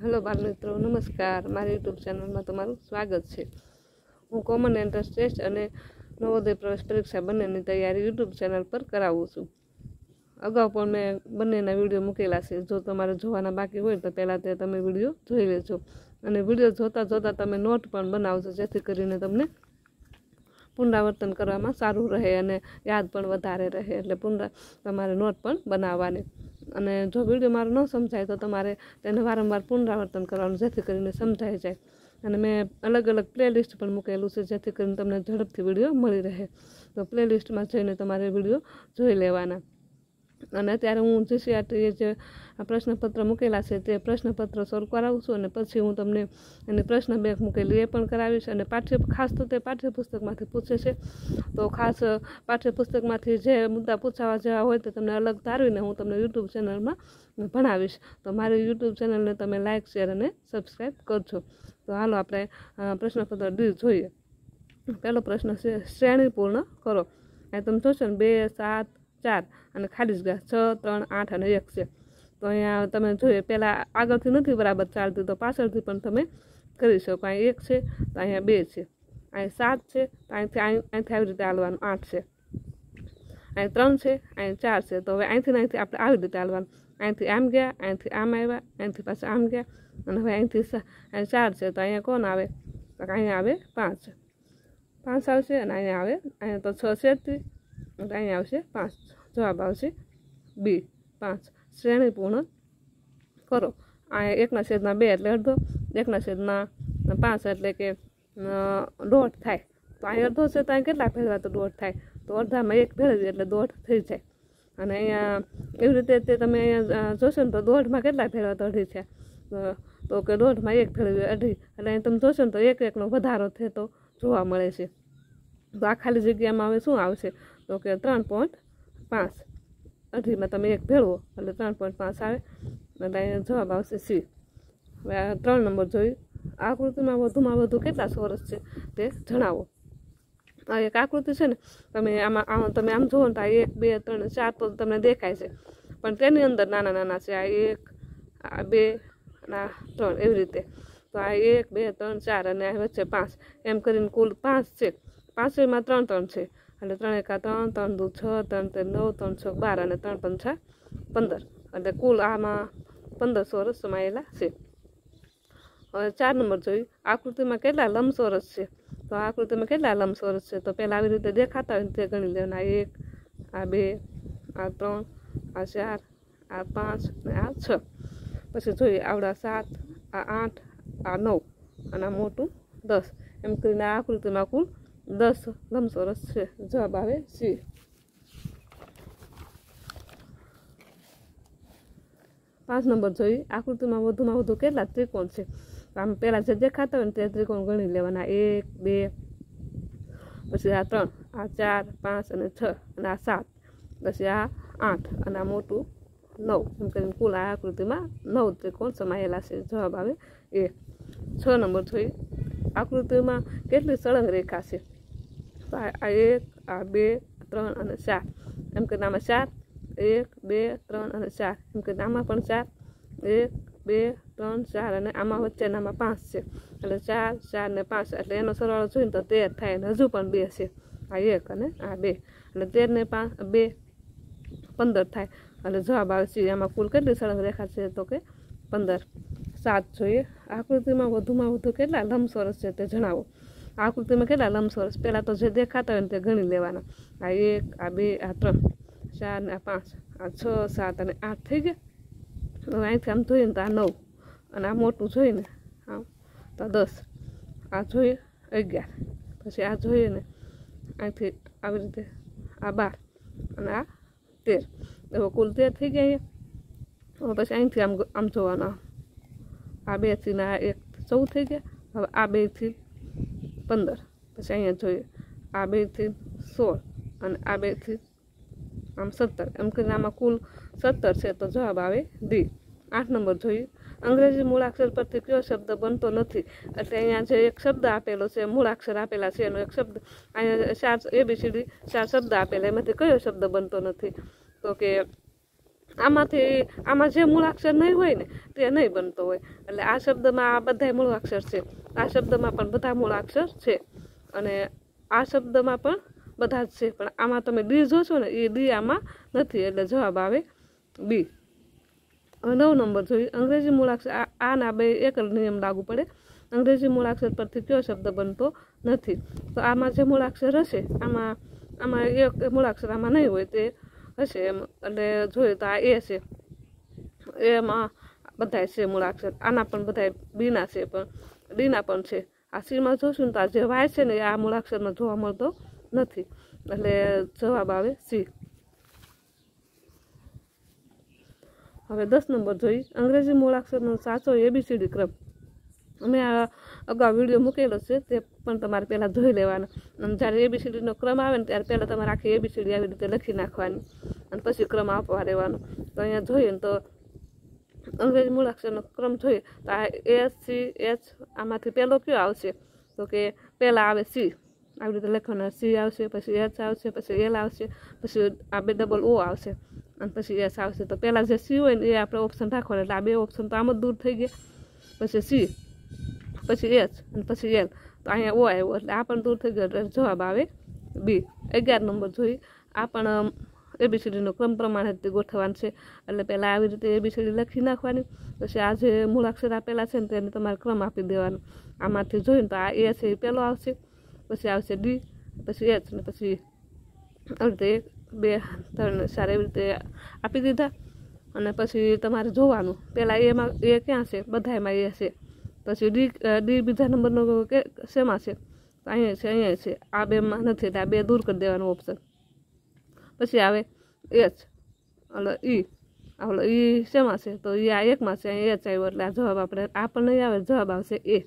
Hello बाल मित्रों, नमस्कार। मारी यूट्यूब चैनल में तमारुं स्वागत है। हूँ कॉमन एंट्रंस टेस्ट और नवोदय प्रवेश परीक्षा बंनेनी तैयारी यूट्यूब चैनल पर करावुं छुं। अगाऊ पण मैं बंनेना विडियो मूकेला छे। जो तमारे जोवाना बाकी होय तो पहेला ते तमे विडियो जोई लेजो अने विडियो जोता जोता तमे नोट पण बनावजो, जेथी करीने तमने पुनरावर्तन करवामां सारूं रहे अने याद पण वधारे रहे। एटले तमारे नोट पण बनाववानी अने जो विडियो मारो न समजाय तो तमारे तेने वारंवार पुनरावर्तन करवानुं, जेथी करीने समजाई जाय। अने मैं अलग अलग प्लेलिस्ट पण मूकेलुं छे, जेथी करीने तमने झड़पथी विडियो मळी रहे। तो प्लेलिस्टमां जईने तमारे विडियो जोई लेवाना। अने त्यारे हूँ जीसीआरटी जे प्रश्नपत्र मूकेला छे ते प्रश्नपत्र सोल्व करावुं छुं अने पछी हूँ तमने एनी प्रश्न बैंक मूकेली ए पण करावीश। अने खास तो ते पाठ्यपुस्तकमांथी पूछे छे, तो खास पाठ्यपुस्तकमांथी जे मुद्दा पूछावा जेवा होय ते तमने अलग तारवीने हूँ तमने यूट्यूब चेनलमां भणावीश। तो मारी यूट्यूब चेनलने तमे लाइक शेर अने सब्सक्राइब करजो। तो हालो आपणे प्रश्नपत्र डी जोईए। पहेलो प्रश्न छे श्रेणी पूर्ण करो। आ तमे जोशो ने 2, 7, 4 અને ખાલી જગ્યા 6, 3, 8 અને 1 છે। તો અહીંયા તમે જોઈએ પહેલાં આગળથી નથી બરાબર ચાલતી, તો પાછળથી પણ તમે કરી શકો। અહીં 1 છે તો અહીંયા 2 છે, અહીં 7 છે તો અહીંથી આવી રીતે હાલવાનું 8 છે, અહીં 3 છે, અહીં 4 છે। તો હવે અહીંથી આપણે આવી રીતે હાલવાનું, અહીંથી આમ ગયા, અહીંથી આમ આવ્યા, અહીંથી પાછા આમ ગયા અને હવે અહીંથી 4 છે તો અહીંયા કોણ આવે? તો અહીંયા આવે 5 આવશે અને અહીંયા આવે, અહીંયા તો 6 છે જ, એટલે અહીંયા આવશે 5। जवाब आवशे बी 5। श्रेणी पूर्ण करो। आ 1/2 एटले अर्धो, 1/5 एटले के 1/2 थाय। तो आ अर्धो छे तो आ केटला भेळवा तो 1/2 थाय, तो अर्धामां 1 भेळवी एटले 1/2 थई जाय। अने अहींया एवी रीते ते तमे अहींया जोशो ने तो 1/2 मां केटला भेळवा तो 2.5 थया। तो के 1/2 मां 1 भेळवी 2.5 एटले अहीं तमे जोशो ने तो 1 नो वधारो थतो जोवा मळे छे। तो आ खाली जग्यामां हवे शुं आवशे? तो के 3.5 2.5 में तमे 1 भेळवो એટલે 3.5 આવે એટલે જવાબ આવશે સી। હવે 3 નંબર જોઈ। આકૃતિમાં વધુમાં વધુ કેટલા ચોરસ છે તે જણાવો। આ એક આકૃતિ છે ને, તમે તમે આમ જોવો ને તો 1, 2, 3, 4 તો તમને દેખાય છે, પણ તેની અંદર નાના નાના છે। આ 1, આ 2 અને આ 3 એવી રીતે। તો આ 1, 2, 3, 4 અને આ વચ્ચે 5 એમ કરીને કુલ 5 છે। 5માં 3 3 છે એટલે 3 1 3, 3 2 6, 3 3 9, 3 6 12 અને 3 5 15 એટલે કુલ આમાં 15 ચોરસ સમાયેલા છે। હવે 4 નંબર જોઈ। આકૃતિમાં કેટલા લંબચોરસ છે? તો આ આકૃતિમાં કેટલા લંબચોરસ છે? તો પહેલાં આવી રીતે દેખાતા હોય તે ગણી લેવાના। આ 1, આ 2, આ 3, આ 4, આ 5 અને આ 6। પછી જોઈએ આવડા 7, આ 8, આ 9 અને આ મોટું 10 એમ કરીને આ આકૃતિમાં કુલ 10 લંબચોરસ છે। જવાબ આવે સી। 5 નંબર જોઈ। આકૃતિમાં વધુમાં વધુ કેટલા ત્રિકોણ છે? તો આમ પહેલાં જે દેખાતા હોય ને તે ત્રિકોણ ગણી લેવાના। 1, 2, પછી આ 3, આ 4, 5 અને 6 અને આ 7, પછી આ 8 અને આ મોટું 9 એમ કરીને કુલ આ આકૃતિમાં 9 ત્રિકોણ સમાયેલા છે। જવાબ આવે એ। 6 નંબર જોઈ। આકૃતિમાં કેટલી સળંગ રેખા છે? તો આ 1, આ 2, 3 અને 4 એમ કરીને આમાં 4, 1, 2, 3 અને 4 એમ કરીને આમાં પણ 4, 1, 2, 3, 4 અને આમાં વચ્ચેનામાં 5 છે એટલે 4, 4 ને 5 એટલે એનો સરવાળો જોઈને તો 13 થાય અને હજુ પણ 2 છે, આ 1 અને આ 2 એટલે 13 ને 5 2 15 થાય એટલે જવાબ આવે છે। આમાં કુલ કેટલી સળંગ રેખા છે? તો કે 15। 7 જોઈએ। આકૃતિમાં વધુમાં વધુ કેટલા લંબચોરસ છે તે જણાવો। આકૃતિમાં કેટલા લંબચોરસ? પહેલાં તો જે દેખાતા હોય ને તે ગણી લેવાના। આ 1, આ 2, આ 3, 4 ને આ 5, આ 6, 7 અને 8 થઈ ગયા। હવે અહીંથી આમ જોઈએ ને તો આ 9 અને આ મોટું જોઈને આમ તો 10, આ જોઈએ 11, પછી આ જોઈએ ને અહીંથી આવી રીતે આ 12 અને આ 13 એવો કુલ 13 થઈ ગયા અહીંયા। હવે પછી અહીંથી આમ જોવાના, આ 2 થી ને આ 1 14 થઈ ગયા। હવે આ 2 થી 15, પછી અહીંયા જોઈએ આ 2 થી 16 અને આ 2 થી આમ 17 એમ કરીને આમાં કુલ 17 છે। તો જવાબ આવે ડી। 8 નંબર જોઈએ। અંગ્રેજી મૂળાક્ષર પરથી કયો શબ્દ બનતો નથી? એટલે અહીંયા જે એક શબ્દ આપેલો છે, મૂળાક્ષર આપેલા છે એનો એક શબ્દ, અહીંયા 4 ABCD 4 શબ્દ આપેલા, એમાંથી કયો શબ્દ બનતો નથી? તો કે આમાં જે મૂળાક્ષર નહીં હોય ને તે નહીં બનતો હોય, એટલે આ શબ્દમાં આ બધા મૂળાક્ષર છે, આ શબ્દમાં પણ બધા મૂળાક્ષર છે, અને આ શબ્દમાં પણ બધા જ છે, પણ આમાં તમે ડી જોશો ને એ ડી આમાં નથી, એટલે જવાબ આવે બી. 9 નંબર જોઈએ, અંગ્રેજી મૂળાક્ષર આના બે એક નિયમ લાગુ પડે. અંગ્રેજી મૂળાક્ષર પરથી કયો શબ્દ બનતો નથી? તો આમાં જે મૂળાક્ષર હશે આમાં એક મૂળાક્ષર આમાં નહીં હોય તે હશે એમ, એટલે જોઈએ તો આ એ છે, એમાં બધા છે મૂળાક્ષર, આના પણ બધા બીના છે, પણ ડીના પણ છે. આ સીમાં જોશું ને તો આ જે વાય છે ને આ મૂળાક્ષરમાં જોવા મળતો નથી, એટલે જવાબ આવે સી. હવે 10 નંબર જોઈએ, અંગ્રેજી મૂળાક્ષરનો સાચો ABCD ક્રમ. અમે આ અગાઉ વિડીયો મૂકેલો છે, તે પણ તમારે પહેલાં જોઈ લેવાનો, અને જ્યારે ABCDનો ક્રમ આવે ને ત્યારે પહેલાં તમારે આખી ABCD આવી રીતે લખી નાખવાની, અને પછી ક્રમ આપવા રહેવાનો. તો અહીંયા જોઈએ ને તો અંગ્રેજી મૂળાક્ષરનો ક્રમ જોઈએ તો આ SCH આમાંથી પહેલો કયો આવશે? તો કે પહેલાં આવે સી, આવી રીતે લખવાના, સી આવશે, પછી H આવશે, પછી L આવશે, પછી આ બે ડબલ O આવશે, અને પછી S આવશે. તો પહેલાં જે સી હોય ને એ આપણે ઓપ્શન રાખવાનો, એટલે આ બે ઓપ્શન તો આમ જ દૂર થઈ ગયા. પછી સી, પછી H અને પછી L, તો અહીંયા O આવ્યો એટલે આ પણ દૂર થઈ ગયો, એટલે જવાબ આવે બી. 11 નંબર જોઈએ, આ પણ ABCDનો ક્રમ પ્રમાણે જ ગોઠવવાનું છે, એટલે પહેલાં આવી રીતે ABCD લખી નાખવાની, પછી આ જે મૂળાક્ષર આપેલા છે ને તેને તમારે ક્રમ આપી દેવાનો. આમાંથી જોઈને તો આ એ છે એ પહેલો આવશે, પછી આવશે ડી, પછી H ને પછી આવી રીતે 1 2 3 4 એવી રીતે આપી દીધા. અને પછી તમારે જોવાનું પહેલાં એમાં એ ક્યાં છે? બધામાં એ છે. પછી ડી બીજા નંબરનો શેમાં છે? તો અહીંયા છે, આ બેમાં નથી, એટલે આ બે દૂર કરી દેવાનો ઓપ્શન. પછી આવે H, એટલે ઈ શેમાં છે? તો એ આ એકમાં છે, અહીંયા H આવ્યો, એટલે આ જવાબ આપણે આ પણ નહીં આવે, જવાબ આવશે એ.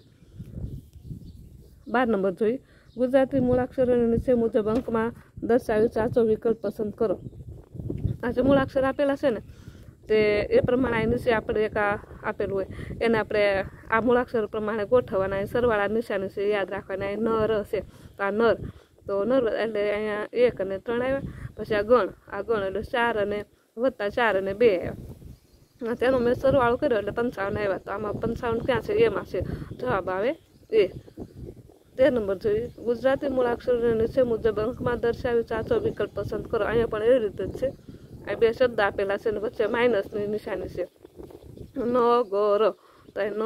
12 નંબર જોઈએ, ગુજરાતી મૂળાક્ષરોને નીચે મુજબ અંકમાં દર્શાવી સાચો વિકલ્પ પસંદ કરો. આ જે મૂળાક્ષર આપેલા છે ને તે એ પ્રમાણે નીચે આપણે એક આપેલું હોય એને આપણે આ મૂળાક્ષર પ્રમાણે ગોઠવવાના. અહીં સરવાળા નિશાની છે યાદ રાખવાના. અહીં ન ર છે તો આ નર, તો નર એટલે અહીંયા 1 અને 3 આવ્યા. પછી આ ગણ એટલે 4 અને વત્તા 4 અને 2 આવ્યા. તેનો મેં સરવાળો કર્યો એટલે 55 આવ્યા. તો આમાં 55 ક્યાં છે? એમાં છે, જવાબ આવે એ. 13 નંબર જોઈએ, ગુજરાતી મૂળાક્ષરોને નીચે મુજબ અંકમાં દર્શાવી સાચો વિકલ્પ પસંદ કરો. અહીંયા પણ એવી રીતે જ છે, આ બે શબ્દ આપેલા છે ને વચ્ચે માઇનસની નિશાની છે. ન ગો ર, તો ન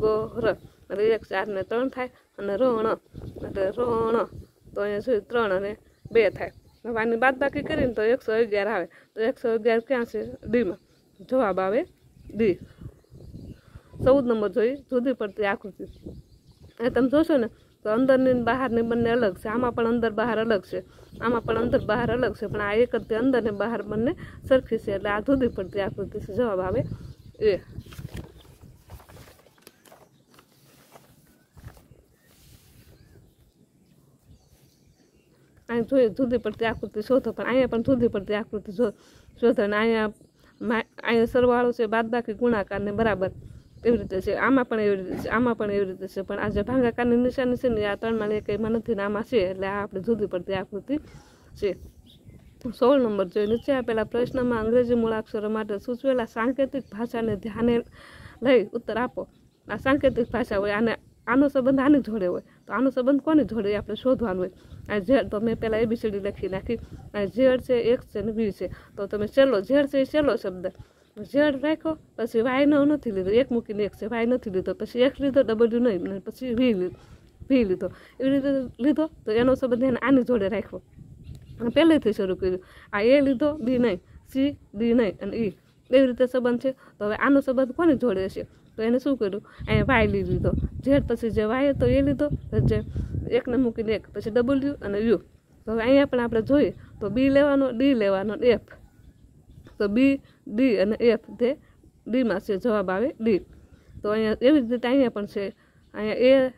ગો ર એટલે 1 4 ને 3 થાય, અને રણ એટલે રણ, તો અહીંયા જોઈએ 3 અને 2 થાય. હવે આની બાદબાકી કરીને તો 111 આવે. તો 111 ક્યાં છે? ડીમાં, જવાબ આવે ડી. 14 નંબર જોઈએ, જુદી પડતી આકૃતિ. એ તમે જોશો ને તો અંદરની ને બહારની બંને અલગ છે. આમાં પણ અંદર બહાર અલગ છે, આમાં પણ અંદર બહાર અલગ છે, પણ આ એક જ અંદર ને બહાર બંને સરખી છે, એટલે આ જુદી પડતી આકૃતિ છે. જવાબ આવે એ. અહીં જોઈએ જુદી પડતી આકૃતિ શોધો, પણ અહીંયા પણ જુદી પડતી આકૃતિ શોધો, અને અહીંયા સરવાળો છે, બાદબાકી, ગુણાકાર ને બરાબર એવી રીતે છે. આમાં પણ એવી રીતે છે, આમાં પણ એવી રીતે છે, પણ આ જે ભાગાકારની નિશાની છે ને આ 3માં એકમાં નથી ને આમાં છે, એટલે આ આપણે જુદી પડતી આકૃતિ છે. 16 નંબર જોઈએ, નીચે આપેલા પ્રશ્નમાં અંગ્રેજી મૂળાક્ષરો માટે સૂચવેલા સાંકેતિક ભાષાને ધ્યાને લઈ ઉત્તર આપો. આ સાંકેતિક ભાષા હોય, આનો સંબંધ આની જોડે હોય, તો આનો સંબંધ કોની જોડે આપણે શોધવાનું હોય. આ ઝેડ તો મેં પહેલાં ABCD લખી નાખી. આ ઝેડ છે, X છે ને V છે, તો તમે છેલ્લો ઝેડ છે એ છેલ્લો શબ્દ ઝેડ રાખ્યો, પછી વાય નથી લીધો, 1 મૂકીને 1 છે, વાય નથી લીધો, પછી X લીધો, W નહીં, પછી V લીધો, એવી રીતે લીધો, તો એનો સંબંધ એને આની જોડે રાખ્યો. પહેલેથી શરૂ કર્યું, આ A લીધો, B નહીં, C D નહીં, અને E એવી રીતે સંબંધ છે. તો હવે આનો સંબંધ કોની જોડે છે? તો એને શું કર્યું? અહીંયા વાય લીધો, ઝેડ પછી જે વાય તો એ લીધો, જે 1 ને મૂકીને 1, પછી W અને U. તો હવે અહીંયા પણ આપણે જોઈએ તો B લેવાનો, D લેવાનો, F, તો B D અને F તે ડીમાં છે, જવાબ આવે ડી. તો અહીંયા એવી જ રીતે અહીંયા પણ છે, અહીંયા A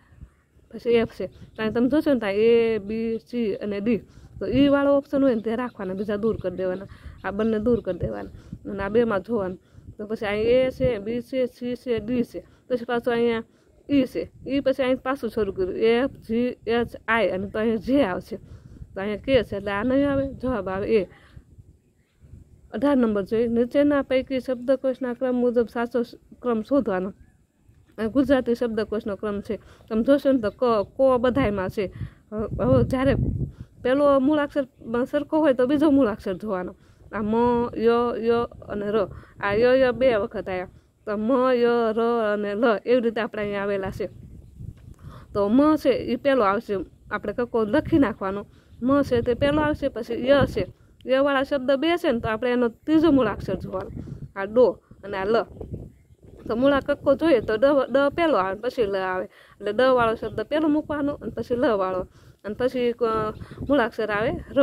પછી F છે, તો તમે જોશો ને ત્યાં A B C અને D, તો E વાળો ઓપ્શન હોય ને તે રાખવાના, બીજા દૂર કરી દેવાના, આ બંને દૂર કરી દેવાના, અને આ બેમાં જોવાનું. તો પછી અહીંયા A છે, B છે, C છે, D છે, પછી પાછું અહીંયા E છે, E પછી અહીં પાછું શરૂ કર્યું F G H I, અને તો અહીંયા J આવશે, તો અહીંયા K છે, એટલે આ નહીં આવે, જવાબ આવે એ. 18 નંબર જોઈએ, નીચેના પૈકી શબ્દકોશના ક્રમ મુજબ સાચો ક્રમ શોધવાનો. ગુજરાતી શબ્દકોશનો ક્રમ છે. તમે જોશો ને તો કો બધાયમાં છે. હવે જ્યારે પહેલો મૂળાક્ષર સરખો હોય તો બીજો મૂળાક્ષર જોવાનો. આ મ, ય અને ર. આ ય 2 વખત આવ્યા. તો મ, ય, ર અને લ એવી રીતે આપણે અહીંયા આવેલા છે. તો મ છે એ પહેલો આવશે, આપણે કક્કો લખી નાખવાનો. મ છે તે પહેલો આવશે, પછી ય છે. યવાળા શબ્દ 2 છે ને તો આપણે એનો ત્રીજો મૂળાક્ષર જોવાનો. આ ડો અને આ લ. તો મૂળા કક્કો જોઈએ તો ડ પહેલો આવે, પછી લ આવે. એટલે ડ વાળો શબ્દ પહેલો મૂકવાનો અને પછી લ વાળો, અને પછી મૂળાક્ષર આવે ર,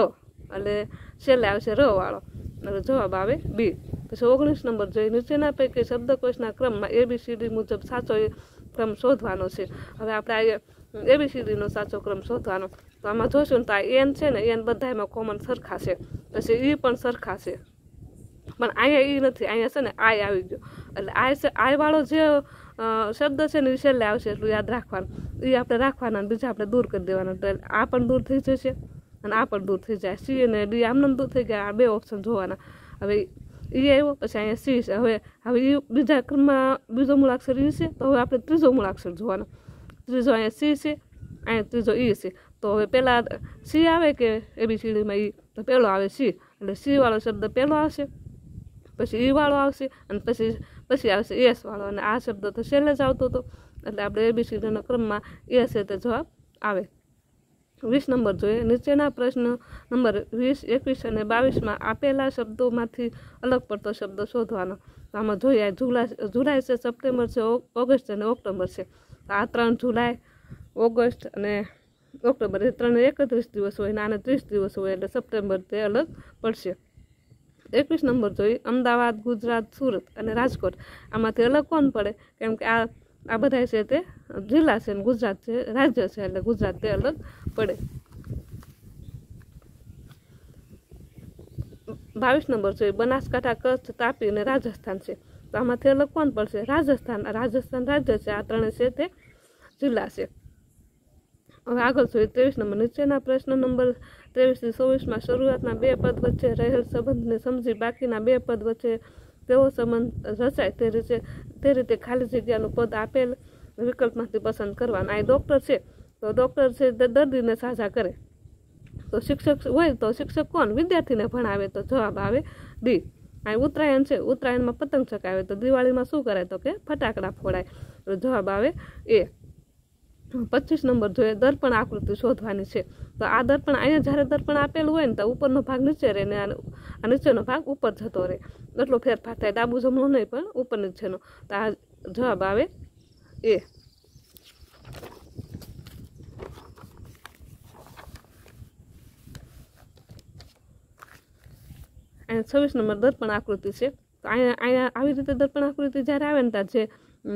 એટલે છેલ્લે આવશે ર વાળો. એટલે જવાબ આવે બી. પછી 19 નંબર જોઈએ, નીચેના પૈકી શબ્દકોશના ક્રમમાં ABCD મુજબ સાચો ક્રમ શોધવાનો છે. હવે આપણે આ ABCDનો સાચો ક્રમ શોધવાનો. તો આમાં જોઈશું ને તો આ એન છે ને, એન બધામાં કોમન સરખા છે. પછી ઈ પણ સરખા છે, પણ અહીંયા ઈ નથી, અહીંયા છે ને આઈ આવી ગયો. એટલે આઈ વાળો જે શબ્દ છે ને એ છેલ્લે આવશે, એટલું યાદ રાખવાનું. એ આપણે રાખવાના, બીજા આપણે દૂર કરી દેવાના. તો આ પણ દૂર થઈ જશે અને આ પણ દૂર થઈ જાય. સી અને ડી આમને દૂર થઈ ગયા. આ 2 ઓપ્શન જોવાના. હવે ઈ આવ્યો, પછી અહીંયા સી છે. હવે એ બીજા ક્રમમાં બીજો મૂળાક્ષર ઈ છે, તો હવે આપણે ત્રીજો મૂળાક્ષર જોવાનો. ત્રીજો અહીંયા સી છે, અહીંયા ત્રીજો ઈ છે. તો હવે પહેલાં સી આવે કે ABCDમાં ઈ, તો પહેલો આવે સી. એટલે સી વાળો શબ્દ પહેલો આવશે, પછી ઈ વાળો આવશે, અને પછી આવશે એસ વાળો. અને આ શબ્દ તો છેલ્લે જ આવતો હતો, એટલે આપણે ABCDના ક્રમમાં એ છે તે જવાબ આવે. 20 નંબર જોઈએ, નીચેના પ્રશ્ન નંબર 20, 21 અને 22માં આપેલા શબ્દોમાંથી અલગ પડતો શબ્દ શોધવાનો. આમાં જોઈએ જુલાઈ છે, સપ્ટેમ્બર છે, ઓગસ્ટ અને ઓક્ટોબર છે. આ 3 જુલાઈ, ઓગસ્ટ અને ઓક્ટોબર એ 31 દિવસ હોય ને આને 30 દિવસ હોય, એટલે સપ્ટેમ્બર તે અલગ પડશે. 21 નંબર જોઈએ, અમદાવાદ, ગુજરાત, સુરત અને રાજકોટ આમાંથી અલગ કોણ પડે? કેમ કે આ બધા છે તે જિલ્લા છે ને ગુજરાત છે રાજ્ય છે, એટલે ગુજરાત તે અલગ પડે. 22 નંબર જોઈએ, બનાસકાંઠા, કચ્છ, તાપી અને રાજસ્થાન છે. તો આમાંથી અલગ કોણ પડશે? રાજસ્થાન રાજ્ય છે. આ 3 છે તે જિલ્લા છે. હવે આગળ જોઈએ 23 નંબર, નીચેના પ્રશ્ન નંબર 23 થી 24માં શરૂઆતના 2 પદ વચ્ચે રહેલ સંબંધને સમજી બાકીના 2 પદ વચ્ચે તેવો સંબંધ રચાય તે રીતે ખાલી જગ્યાનું પદ આપેલ વિકલ્પમાંથી પસંદ કરવાનું. આ ડૉક્ટર છે, તો ડૉક્ટર છે તે દર્દીને સાજા કરે. તો શિક્ષક હોય તો શિક્ષક કોણ? વિદ્યાર્થીને ભણાવે. તો જવાબ આવે ડી. આ ઉત્તરાયણ છે, ઉત્તરાયણમાં પતંગ ચગાવે. તો દિવાળીમાં શું કરાય? તો કે ફટાકડા ફોડાય. તો જવાબ આવે એ. 25 નંબર જોઈએ, દર્પણ આકૃતિ શોધવાની છે. તો આ દર્પણ અહીંયા જ્યારે દર્પણ આપેલું હોય ને તો ઉપરનો ભાગ નીચે રહે ને આ નીચેનો ભાગ ઉપર જતો રહે, એટલો ફેરફાર થાય. ડાબુ જમણું નહીં, પણ ઉપર નીચેનો. તો આ જવાબ આવે એ. અહીંયા 26 નંબર દર્પણ આકૃતિ છે. તો અહીંયા આવી રીતે દર્પણ આકૃતિ જ્યારે આવે ને ત્યાં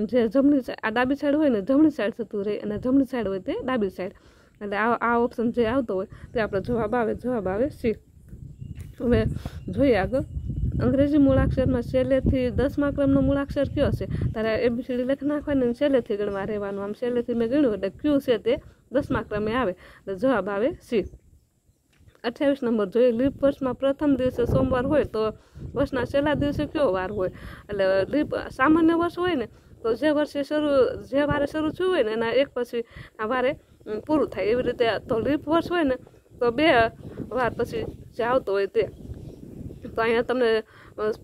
જે જમણી આ ડાબી સાઈડ હોય ને જમણી સાઈડ થતું રહે, અને જમણી સાઈડ હોય તે ડાબી સાઈડ. એટલે આ ઓપ્શન જે આવતો હોય તે આપણો જવાબ આવે સી. હવે જોઈએ આગળ, અંગ્રેજી મૂળાક્ષરમાં છેલ્લેથી 10મા ક્રમનો મૂળાક્ષર કયો છે? તારે ABCD લખી નાખવાની અને છેલ્લેથી ગણવા રહેવાનું. આમ છેલ્લેથી મેં ગણ્યું એટલે ક્યુ છે તે 10મા ક્રમે આવે, એટલે જવાબ આવે સી. 28 નંબર જોઈએ, લીપ વર્ષમાં પ્રથમ દિવસે સોમવાર હોય તો વર્ષના છેલ્લા દિવસે કયો વાર હોય? એટલે લીપ સામાન્ય વર્ષ હોય ને તો જે વારે શરૂ થયું હોય ને એના એક પછી આ વારે પૂરું થાય. એવી રીતે તો લીપ વર્ષ હોય ને તો 2 વાર પછી જે આવતો હોય તે. તો અહીંયા તમને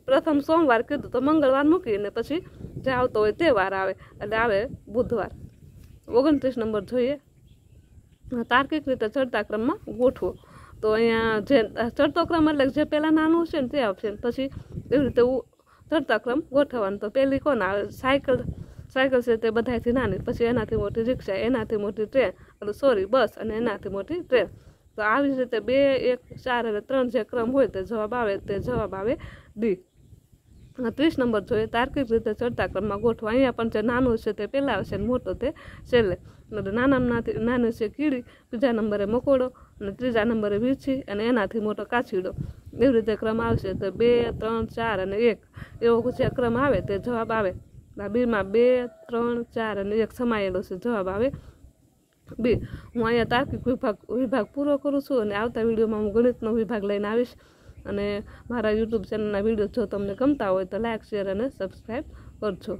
પ્રથમ સોમવાર કીધું તો મંગળવાર મૂકીને પછી જે આવતો હોય તે વાર આવે, એટલે આવે બુધવાર. 29 નંબર જોઈએ, તાર્કિક રીતે ચડતા ક્રમમાં ગોઠવો. તો અહીંયા જે ચડતો ક્રમ એટલે જે પહેલાં નાનું છે ને તે આવશે, પછી એવી રીતે ચડતા ક્રમ ગોઠવવાનો. તો પહેલી કોણ આવે? સાયકલ છે તે બધાથી નાની, પછી એનાથી મોટી રિક્ષા, એનાથી મોટી ટ્રેન, બસ, અને એનાથી મોટી ટ્રેન. તો આવી રીતે 2, 1, 4 અને 3 જે ક્રમ હોય તે જવાબ આવે ડી. 30 નંબર જોઈએ, તાર્કિક રીતે ચડતા ક્રમમાં ગોઠવો. અહીંયા પણ જે નાનું છે તે પહેલાં આવશે અને મોટો તે છેલ્લે. નાનામાં નાની છે કીડી, બીજા નંબરે મકોડો, અને ત્રીજા નંબરે વીછી, અને એનાથી મોટો કાચીડો. એવી રીતે ક્રમ આવશે. તો 2, 3, 4 અને 1 એવો જે ક્રમ આવે તે જવાબ આવે. બીમાં 2, 3, 4 અને 1 સમાયેલો છે, જવાબ આવે બી. હું અહીંયા તાર્કિક વિભાગ પૂરો કરું છું, અને આવતા વિડીયોમાં હું ગણિતનો વિભાગ લઈને આવીશ. અને મારા યુટ્યુબ ચેનલના વિડીયો જો તમને ગમતા હોય તો લાઇક શેર અને સબસ્ક્રાઈબ કરજો.